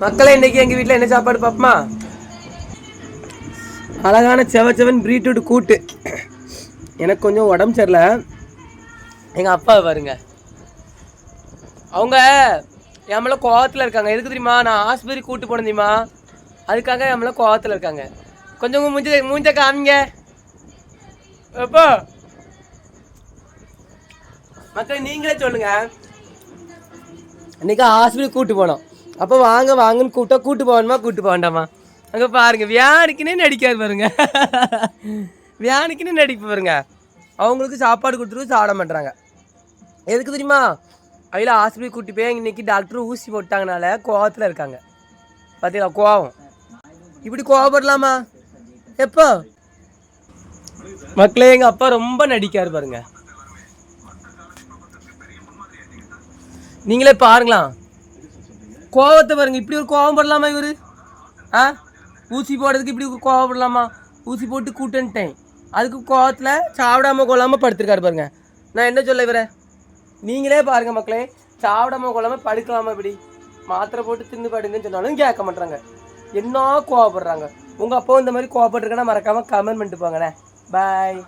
மக்களே, இன்னைக்கு எங்கள் வீட்டில் என்ன சாப்பாடு பார்ப்போமா? அழகான செவன் பீட்ரூட் கூட்டு. எனக்கு கொஞ்சம் உடம்பு சரியில்லை. எங்கள் அப்பா பாருங்க, அவங்க எம்மள கோவத்தில் இருக்காங்க. எதுக்கு தெரியுமா? நான் ஆஸ்பத்திரி கூட்டு போனேன் தெரியுமா? அதுக்காக எம்மள கோவத்தில் இருக்காங்க. கொஞ்சம் மூஞ்ச காமிங்க எப்போ. மக்கள் நீங்களே சொல்லுங்க. இன்னைக்கு ஆஸ்பத்திரி கூட்டு போனோம். அப்போ வாங்கன்னு கூட்டு போகணுமா கூட்டு போக வேண்டாமா? அங்கே பாருங்க, வியானிக்குன்னே நடிக்காது பாருங்க. வியானிக்குன்னே நடிப்பு பாருங்க. அவங்களுக்கு சாப்பாடு கொடுத்துட்டு சாப்பிட மாட்டுறாங்க. எதுக்கு தெரியுமா? அதில் ஆஸ்பத்திரி கூட்டி போய் இன்னைக்கு டாக்டர் ஊசி போட்டாங்கனால கோவத்தில் இருக்காங்க. பார்த்தீங்களா கோவம்? இப்படி கோவப்படலாமா? எப்போ மக்களே, எங்கள் அப்பா ரொம்ப நடிக்காரு பாருங்க. நீங்களே பாருங்களா கோவத்தை பாருங்க. இப்படி ஒரு கோவம் படலாமா இவரு? ஊசி போடுறதுக்கு இப்படி கோவப்படலாமா? ஊசி போட்டு கூட்டுன்ட்டேன், அதுக்கு கோவத்தில் சாப்பிடாம கொள்ளாமல் படுத்துருக்காரு பாருங்க. நான் என்ன சொல்ல இவரை? நீங்களே பாருங்க மக்களே, சாப்பிடாம கொள்ளாமல் படுக்கலாமா? இப்படி மாத்திரை போட்டு தின்னு படுங்கன்னு சொன்னாலும் கேட்க மாட்டாங்க. என்ன கோவப்படுறாங்க. உங்கள் அப்பா இந்த மாதிரி கோவப்பட்டுருக்கேன்னா மறக்காமல் கமெண்ட் பண்ணிட்டு போங்கண்ணே. பாய்.